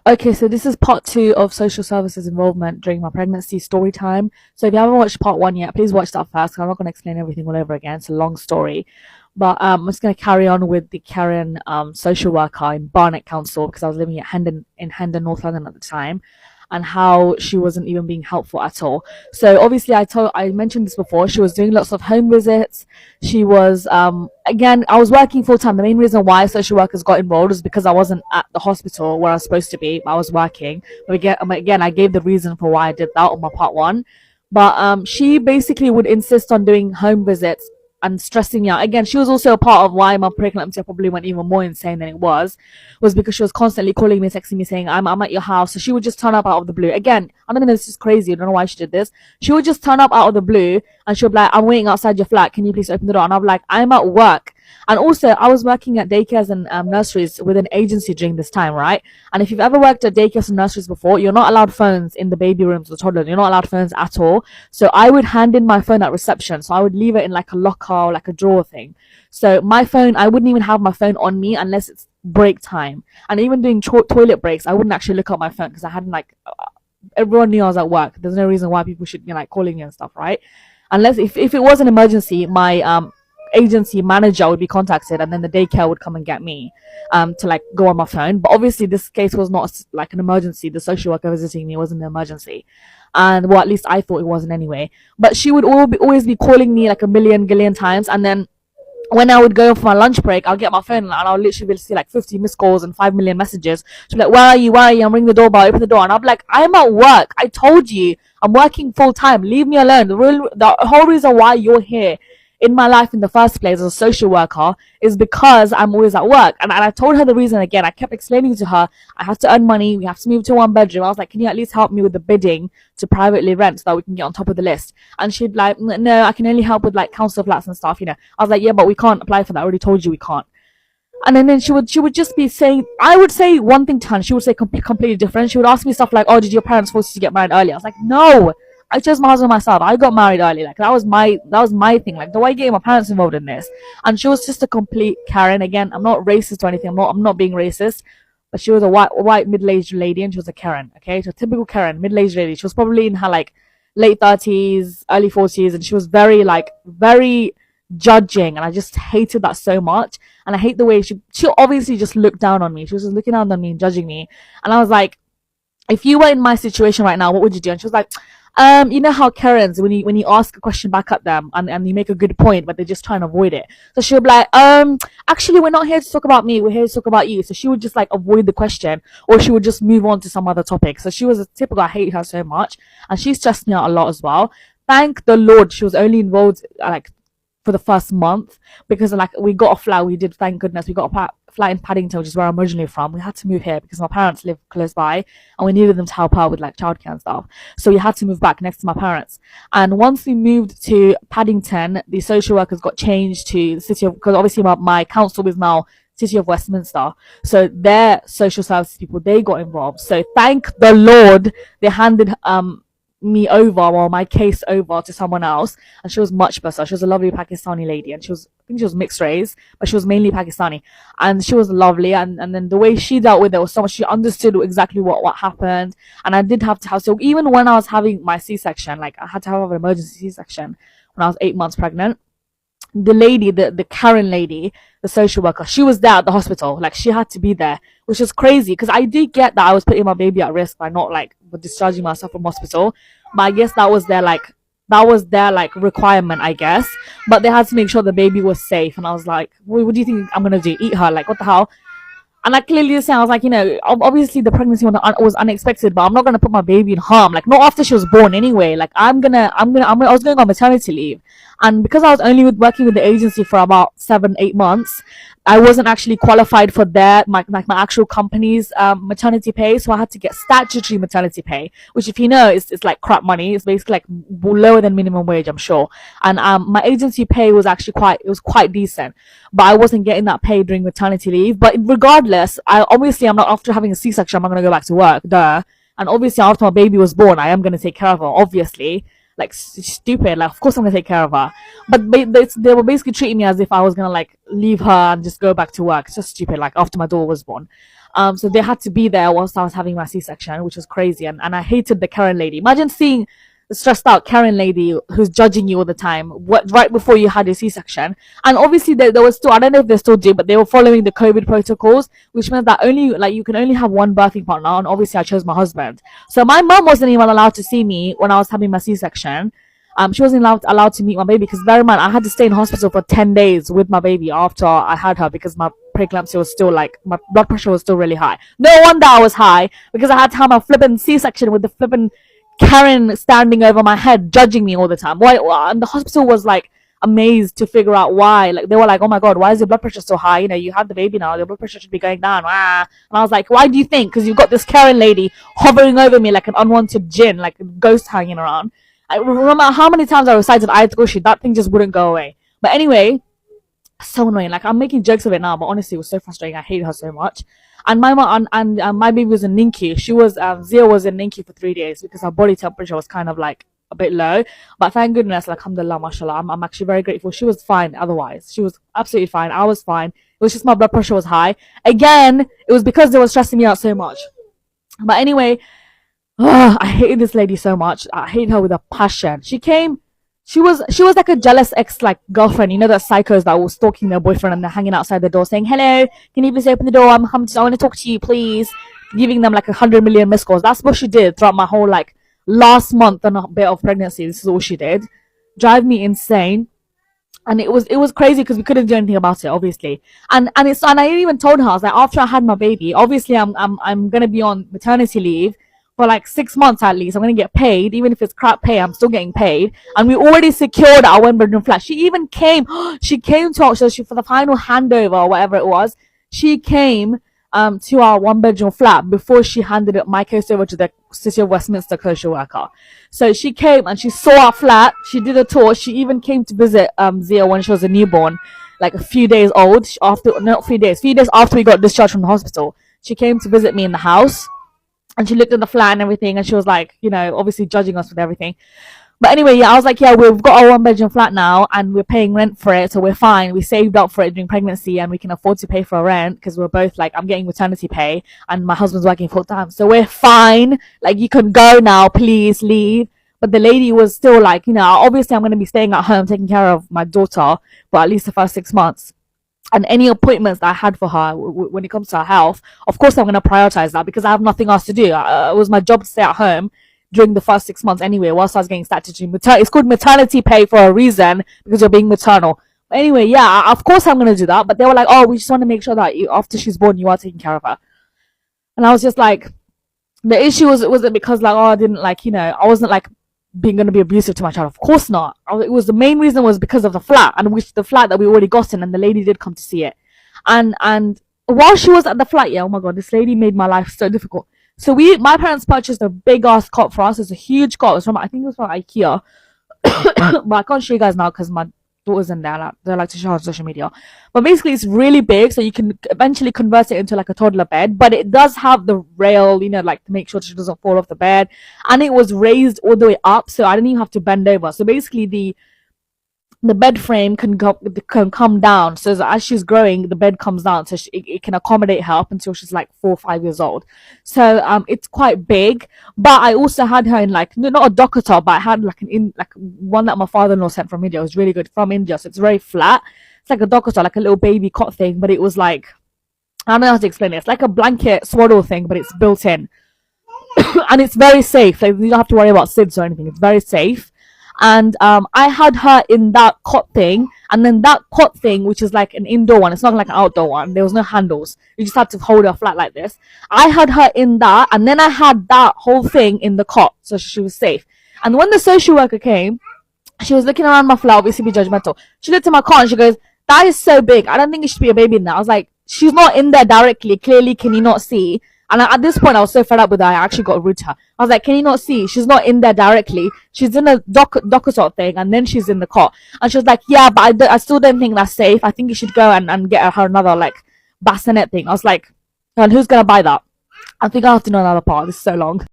Okay, so this is part two of social services involvement during my pregnancy story time. So if you haven't watched part one yet, please watch that first. 'Cause I'm not going to explain everything all over again. It's a long story. But I'm just going to carry on with the Karen social worker in Barnet Council because I was living at Hendon, North London at the time, and how she wasn't even being helpful at all. So obviously I mentioned this before. She was doing lots of home visits. She was again, I was working full time. The main reason why social workers got involved was because I wasn't at the hospital where I was supposed to be. I was working. But again, I gave the reason for why I did that on my part one. But she basically would insist on doing home visits and stressing me out. Again, she was also a part of why my pregnancy probably went even more insane than it was because she was constantly calling me, texting me, saying, I'm at your house. So she would just turn up out of the blue. Again, I don't know, this is crazy. I don't know why she did this. She would just turn up out of the blue and she'll be like, I'm waiting outside your flat. Can you please open the door? And I'm like, I'm at work. And also, I was working at daycares and nurseries with an agency during this time, right? And if you've ever worked at daycares and nurseries before, you're not allowed phones in the baby rooms or toddlers. You're not allowed phones at all. So I would hand in my phone at reception. So I would leave it in like a locker or like a drawer thing. So my phone, I wouldn't even have my phone on me unless it's break time. And even doing toilet breaks, I wouldn't actually look at my phone because I hadn't like everyone knew I was at work. There's no reason why people should be like calling me and stuff, right? Unless if it was an emergency, my agency manager would be contacted and then the daycare would come and get me to like go on my phone. But obviously this case was not like an emergency. The social worker visiting me wasn't an emergency, and well, at least I thought it wasn't anyway. But she would always be calling me like a gillion times, and then when I would go for my lunch break, I'll get my phone and I'll literally be able to see like 50 missed calls and 5 million messages. She'll be like, where are you? I'm ringing the doorbell, open the door. And I'm like, I'm at work. I told you, I'm working full time. Leave me alone. The whole reason why you're here in my life in the first place as a social worker is because I'm always at work. And I told her the reason again. I kept explaining to her, I have to earn money. We have to move to one bedroom. I was like, can you at least help me with the bidding to privately rent so that we can get on top of the list? And she'd be like, no, I can only help with like council flats and stuff, I was like, yeah, but we can't apply for that. I already told you we can't. And then she would just be saying, I would say one thing to her and she would say completely different. She would ask me stuff like, oh, did your parents force you to get married early? I was like, no, I chose my husband myself. I got married early. Like that was my thing. Like, why getting my parents involved in this? And she was just a complete Karen. Again, I'm not racist or anything. I'm not being racist. But she was a white middle-aged lady and she was a Karen. Okay, so typical Karen, middle-aged lady. She was probably in her like late 30s, early 40s, and she was very judging, and I just hated that so much. And I hate the way she obviously just looked down on me. She was just looking down on me and judging me. And I was like, if you were in my situation right now, what would you do? And she was like, you know how Karens, when you ask a question back at them and you make a good point, but they just try and avoid it. So she'll be like, actually, we're not here to talk about me. We're here to talk about you. So she would just like avoid the question, or she would just move on to some other topic. So she was a typical, I hate her so much. And she stressed me out a lot as well. Thank the Lord she was only involved like for the first month, because like we got a flat. We did, thank goodness, we got a flat in Paddington, which is where I'm originally from. We had to move here because my parents live close by and we needed them to help out with like childcare and stuff. So we had to move back next to my parents. And once we moved to Paddington, the social workers got changed to the city of, because obviously my council is now City of Westminster. So their social services people, they got involved. So thank the Lord they handed me over, or my case over, to someone else, and she was much better. She was a lovely Pakistani lady, and I think she was mixed race, but she was mainly Pakistani, and she was lovely. And then the way she dealt with it was so much. She understood exactly what happened, and I did have to have, so even when I was having my C-section, like I had to have an emergency C-section when I was 8 months pregnant. The lady, the Karen lady, the social worker, she was there at the hospital. Like she had to be there, which is crazy because I did get that I was putting my baby at risk by not like discharging myself from hospital. But I guess that was their requirement, I guess. But they had to make sure the baby was safe. And I was like, what do you think I'm gonna do? Eat her? Like what the hell? And I clearly saying, I was like, obviously the pregnancy was unexpected, but I'm not gonna put my baby in harm. Like not after she was born anyway. Like I was going on maternity leave, and because I was only working with the agency for about 7-8 months, I wasn't actually qualified for my actual company's maternity pay, so I had to get statutory maternity pay, which, if you know, it's like crap money. It's basically like lower than minimum wage, I'm sure. And my agency pay was actually quite decent, but I wasn't getting that pay during maternity leave. But regardless, I'm not, after having a C-section, I'm not gonna go back to work, duh. And obviously, after my baby was born, I am gonna take care of her, obviously. like stupid. Like, of course I'm gonna take care of her, but they were basically treating me as if I was gonna like leave her and just go back to work. It's just stupid. Like after my daughter was born, so they had to be there whilst I was having my C-section, which was crazy. And I hated the Karen lady. Imagine seeing the stressed out Karen lady who's judging you all the time, what right before you had your C-section. And obviously there was still, I don't know if they still do, but they were following the COVID protocols, which meant that only like you can only have one birthing partner. And obviously I chose my husband, so my mum wasn't even allowed to see me when I was having my C-section. She wasn't allowed to meet my baby, because bear in mind, I had to stay in hospital for 10 days with my baby after I had her, because my preeclampsia was still like, my blood pressure was still really high. No wonder I was high, because I had to have my flippin' C-section with the flippin' Karen standing over my head, judging me all the time. Why? And the hospital was like amazed to figure out why. Like they were like, "Oh my god, why is your blood pressure so high? You know, you had the baby now. Your blood pressure should be going down." And I was like, "Why do you think? Because you've got this Karen lady hovering over me like an unwanted jinn, like a ghost hanging around." I remember how many times I recited Ayatul Kursi, that thing just wouldn't go away. But anyway, so annoying. Like I'm making jokes of it now, but honestly, it was so frustrating. I hated her so much. And my mom and my baby was in NICU. She was Zia was in NICU for 3 days because her body temperature was kind of like a bit low. But thank goodness, like, alhamdulillah, mashallah, I'm actually very grateful. She was fine. Otherwise, she was absolutely fine. I was fine. It was just my blood pressure was high. Again, it was because they were stressing me out so much. But anyway, I hated this lady so much. I hate her with a passion. She was like a jealous ex like girlfriend. You know, the psychos that were stalking their boyfriend and they're hanging outside the door saying, "Hello, can you please open the door? I want to talk to you, please." Giving them like 100 million missed calls. That's what she did throughout my whole like last month and a bit of pregnancy. This is all she did. Drive me insane. And it was crazy because we couldn't do anything about it, obviously. And I even told her, I was like, after I had my baby, obviously I'm gonna be on maternity leave for like 6 months at least. I'm gonna get paid, even if it's crap pay. I'm still getting paid, and we already secured our 1 bedroom flat. She even came. She came to us, so for the final handover or whatever it was. She came to our 1 bedroom flat before she handed my case over to the City of Westminster social worker. So she came and she saw our flat. She did a tour. She even came to visit Zia when she was a newborn, like a few days old. After not few days after we got discharged from the hospital, she came to visit me in the house. And she looked at the flat and everything, and she was like, you know, obviously judging us with everything. But anyway, yeah, I was like, yeah, we've got our 1 bedroom flat now, and we're paying rent for it, so we're fine. We saved up for it during pregnancy, and we can afford to pay for our rent because we're both like, I'm getting maternity pay, and my husband's working full time, so we're fine. Like, you can go now, please leave. But the lady was still like, you know, obviously I'm going to be staying at home taking care of my daughter for at least the first 6 months. And any appointments that I had for her when it comes to her health, of course I'm going to prioritize that because I have nothing else to do. It was my job to stay at home during the first 6 months anyway, whilst I was getting statutory it's called maternity pay for a reason, because you're being maternal. But anyway, yeah, of course I'm going to do that. But they were like, oh, we just want to make sure that after she's born, you are taking care of her. And I was just like, the issue wasn't because like, oh, I didn't like, you know, I wasn't like being going to be abusive to my child. Of course not. It was the main reason was because of the flat, and which the flat that we already got in, and the lady did come to see it. And while she was at the flat, yeah, oh my god, this lady made my life so difficult. So my parents purchased a big ass cot for us. It's a huge cot. I think it was from IKEA, but I can't show you guys now because my daughter's in there. Like, they like to show on social media. But basically, it's really big, so you can eventually convert it into like a toddler bed. But it does have the rail, you know, like to make sure she doesn't fall off the bed. And it was raised all the way up, so I didn't even have to bend over. So basically, the bed frame can come down, so as she's growing the bed comes down, so it can accommodate her up until she's like 4 or 5 years old. So it's quite big. But I also had her in like, not a docker top, but I had like one that my father-in-law sent from India. It was really good, from India, so it's very flat. It's like a docker top, like a little baby cot thing, but it was like, I don't know how to explain it. It's like a blanket swaddle thing, but it's built in. And it's very safe. Like, you don't have to worry about SIDS or anything. It's very safe. And I had her in that cot thing, and then that cot thing, which is like an indoor one, it's not like an outdoor one, there was no handles, you just had to hold her flat like this. I had her in that, and then I had that whole thing in the cot, so she was safe. And when the social worker came, she was looking around my flat, obviously be judgmental. She looked at my cot and she goes, "That is so big, I don't think it should be a baby in there." I was like, she's not in there directly, clearly, can you not see? And at this point, I was so fed up with her, I actually got rude to her. I was like, "Can you not see? She's not in there directly. She's in a docker sort of thing, and then she's in the cot." And she was like, "Yeah, but I still don't think that's safe. I think you should go and get her another, like, bassinet thing." I was like, "And who's going to buy that?" I think I'll have to know another part. This is so long.